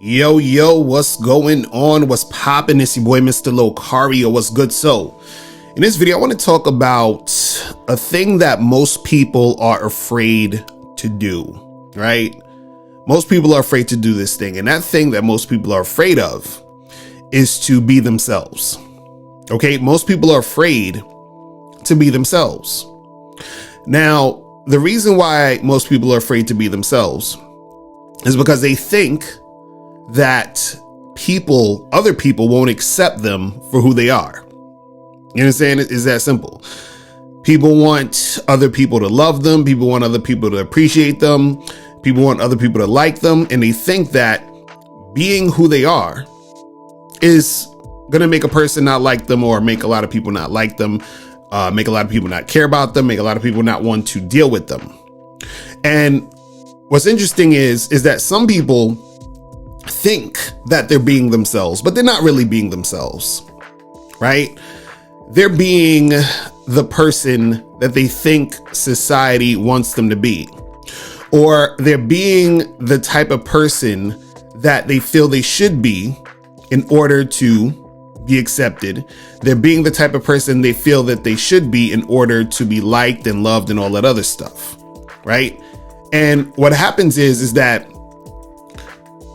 Yo, what's going on? What's poppin'? It's your boy, Mr. Locario. What's good? So, in this video, I want to talk about a thing that most people are afraid to do, right? Most people are afraid to do this thing. And that thing that most people are afraid of is to be themselves. Okay? Most people are afraid to be themselves. Now, the reason why most people are afraid to be themselves is because they think that other people won't accept them for who they are. You understand? It's that simple. People want other people to love them. People want other people to appreciate them. People want other people to like them. And they think that being who they are is going to make a person not like them, or make a lot of people not like them, make a lot of people not care about them, make a lot of people not want to deal with them. And what's interesting is that some people think that they're being themselves, but they're not really being themselves, right? They're being the person that they think society wants them to be, or they're being the type of person that they feel they should be in order to be accepted. They're being the type of person they feel that they should be in order to be liked and loved and all that other stuff, right? And what happens is that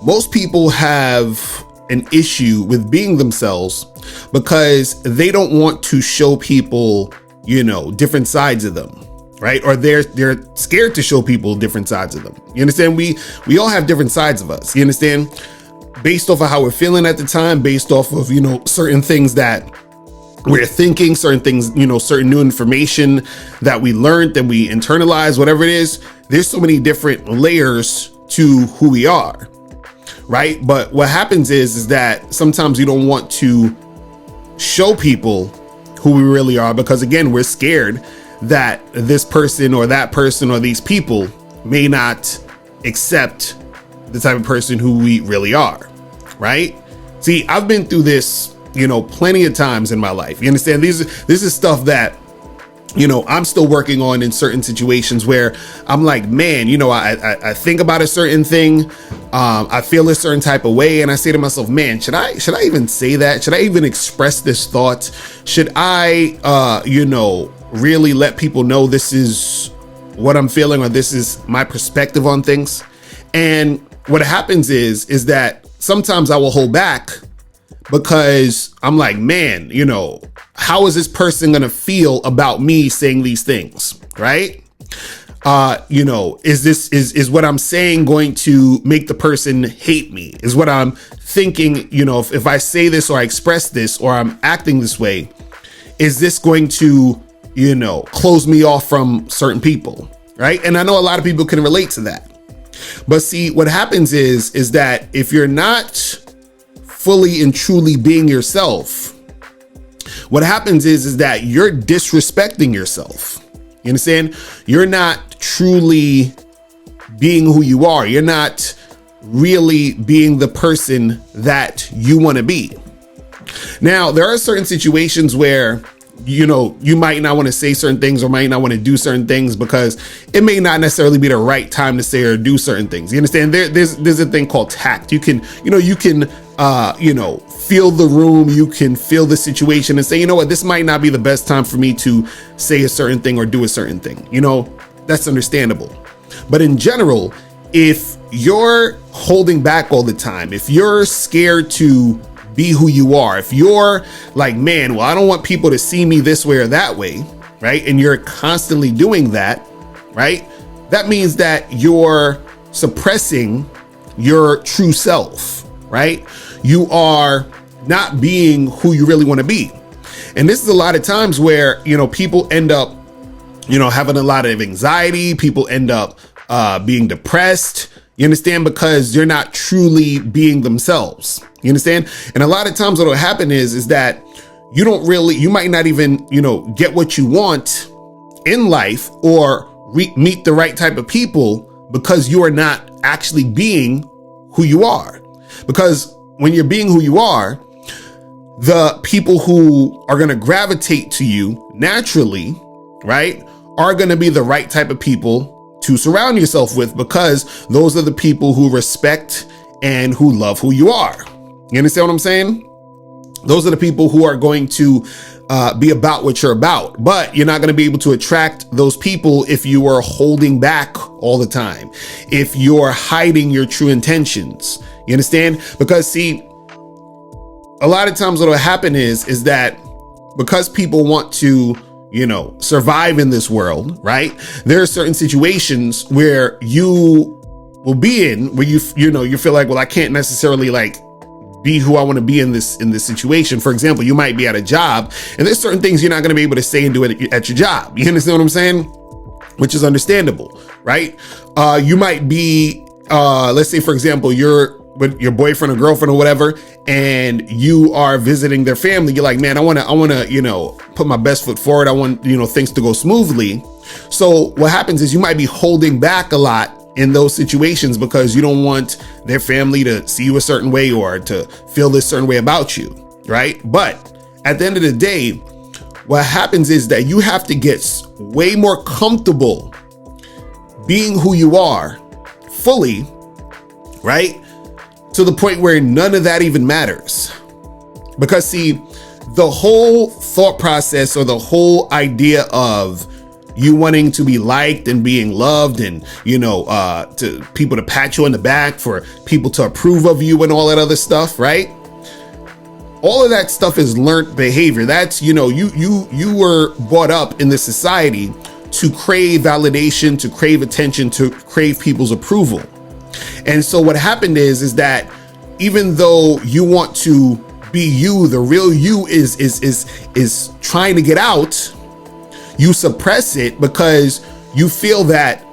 most people have an issue with being themselves because they don't want to show people, different sides of them, right? Or they're scared to show people different sides of them. You understand? We all have different sides of us. You understand? Based off of how we're feeling at the time, based off of, certain things that we're thinking, certain things, certain new information that we learned, that we internalize, whatever it is. There's so many different layers to who we are. Right. But what happens is that sometimes we don't want to show people who we really are because, again, we're scared that this person or that person or these people may not accept the type of person who we really are. Right. See, I've been through this, plenty of times in my life. You understand? This is stuff that I'm still working on in certain situations where I'm like, man, I think about a certain thing. I feel a certain type of way. And I say to myself, man, should I even say that? Should I even express this thought? Should I, really let people know this is what I'm feeling, or this is my perspective on things? And what happens is that sometimes I will hold back because I'm like, man, how is this person going to feel about me saying these things? Right. Is what I'm saying going to make the person hate me? Is what I'm thinking, if I say this or I express this or I'm acting this way, is this going to, close me off from certain people? Right. And I know a lot of people can relate to that. But see, what happens is that if you're not fully and truly being yourself, what happens is that you're disrespecting yourself. You understand? You're not truly being who you are. You're not really being the person that you want to be. Now, there are certain situations where, you might not want to say certain things or might not want to do certain things because it may not necessarily be the right time to say or do certain things. You understand? There's a thing called tact. You can feel the room, you can feel the situation and say, you know what, this might not be the best time for me to say a certain thing or do a certain thing. That's understandable. But in general, if you're holding back all the time, if you're scared to be who you are, if you're like, man, well, I don't want people to see me this way or that way, right? And you're constantly doing that, right? That means that you're suppressing your true self, right? You are not being who you really want to be. And this is a lot of times where, people end up, having a lot of anxiety. People end up being depressed. You understand? Because they're not truly being themselves. You understand? And a lot of times what will happen is that you might not even, get what you want in life or meet the right type of people because you are not actually being who you are. Because when you're being who you are, the people who are going to gravitate to you naturally, right, are going to be the right type of people to surround yourself with, because those are the people who respect and who love who you are. You understand what I'm saying? Those are the people who are going to be about what you're about, but you're not going to be able to attract those people if you are holding back all the time, if you're hiding your true intentions. You understand? Because see, a lot of times what will happen is that because people want to, survive in this world, right? There are certain situations where you will be in where you feel like, well, I can't necessarily like be who I want to be in this situation. For example, you might be at a job and there's certain things you're not going to be able to say and do it at your job. You understand what I'm saying? Which is understandable, right? You might be, let's say, for example, you're with your boyfriend or girlfriend or whatever, and you are visiting their family. You're like, man, I want to, put my best foot forward. I want, things to go smoothly. So what happens is you might be holding back a lot in those situations because you don't want their family to see you a certain way or to feel this certain way about you, right? But at the end of the day, what happens is that you have to get way more comfortable being who you are fully, right? To the point where none of that even matters. Because see, the whole thought process or the whole idea of you wanting to be liked and being loved and, to people to pat you on the back, for people to approve of you and all that other stuff, right? All of that stuff is learned behavior. That's, you were brought up in this society to crave validation, to crave attention, to crave people's approval. And so what happened is that even though you want to be you, the real you is trying to get out, you suppress it because you feel that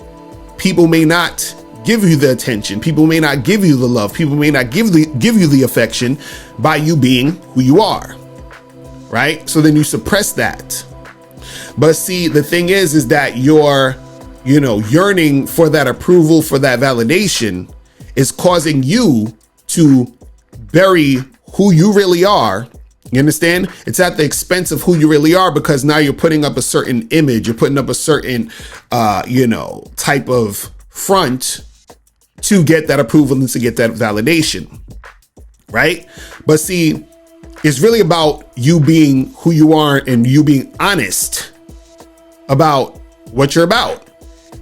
people may not give you the attention, people may not give you the love, people may not give you the affection by you being who you are, right? So then you suppress that. But see, the thing is that your, yearning for that approval, for that validation is causing you to bury who you really are. You understand? It's at the expense of who you really are, because now you're putting up a certain image, you're putting up a certain, type of front to get that approval and to get that validation, right? But see, it's really about you being who you are and you being honest about what you're about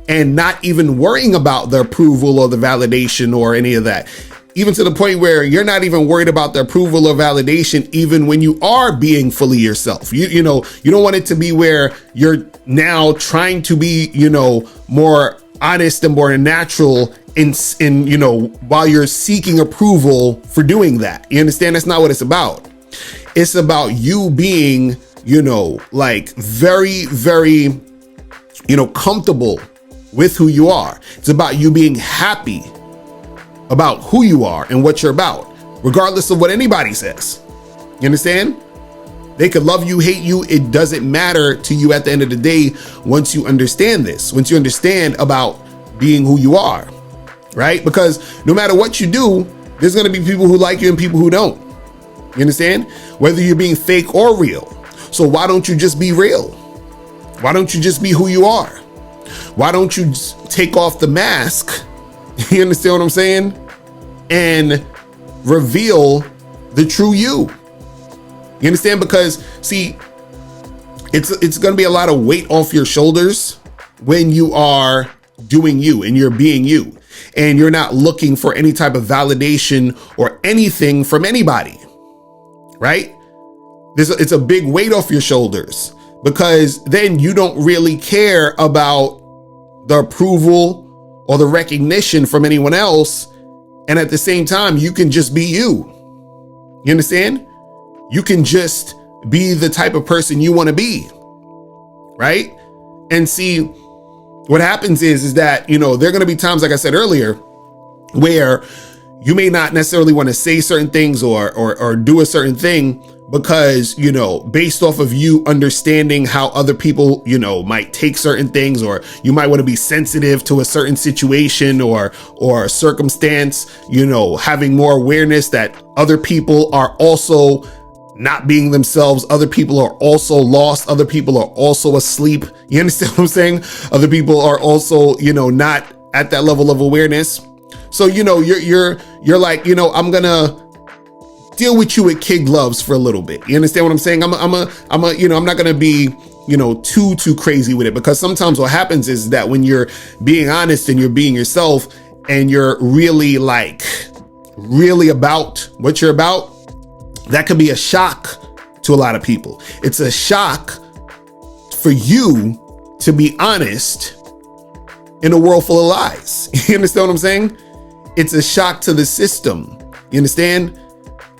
and not even worrying about the approval or the validation or any of that. Even to the point where you're not even worried about the approval or validation, even when you are being fully yourself. You don't want it to be where you're now trying to be, more honest and more natural in while you're seeking approval for doing that. You understand? That's not what it's about. It's about you being, like very, very, comfortable with who you are. It's about you being happy about who you are and what you're about, regardless of what anybody says. You understand? They could love you, hate you. It doesn't matter to you at the end of the day once you understand this, once you understand about being who you are, right? Because no matter what you do, there's going to be people who like you and people who don't. You understand? Whether you're being fake or real. So why don't you just be real? Why don't you just be who you are? Why don't you just take off the mask? You understand what I'm saying? And reveal the true you. You understand? Because see, it's going to be a lot of weight off your shoulders when you are doing you and you're being you and you're not looking for any type of validation or anything from anybody, right? It's a big weight off your shoulders, because then you don't really care about the approval or the recognition from anyone else. And at the same time, you can just be you. You understand? You can just be the type of person you want to be. Right? And see, what happens is that, there are going to be times, like I said earlier, where you may not necessarily want to say certain things or do a certain thing because, based off of you understanding how other people, might take certain things, or you might want to be sensitive to a certain situation or circumstance, having more awareness that other people are also not being themselves. Other people are also lost. Other people are also asleep. You understand what I'm saying? Other people are also, not at that level of awareness. So, you're like, I'm gonna deal with you with kid gloves for a little bit. You understand what I'm saying? I'm not gonna be, too crazy with it, because sometimes what happens is that when you're being honest and you're being yourself and you're really about what you're about, that could be a shock to a lot of people. It's a shock for you to be honest in a world full of lies. You understand what I'm saying? It's a shock to the system. You understand?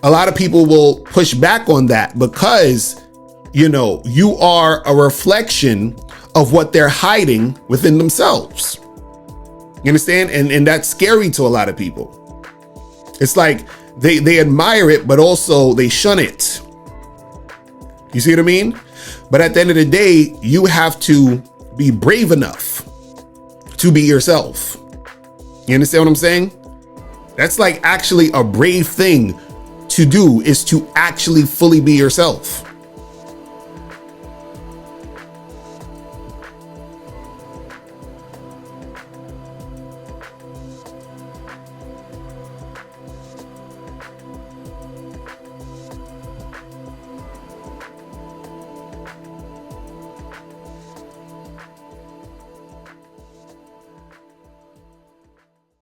A lot of people will push back on that because, you are a reflection of what they're hiding within themselves. You understand? And that's scary to a lot of people. It's like they admire it, but also they shun it. You see what I mean? But at the end of the day, you have to be brave enough to be yourself. You understand what I'm saying? That's like actually a brave thing to do, is to actually fully be yourself.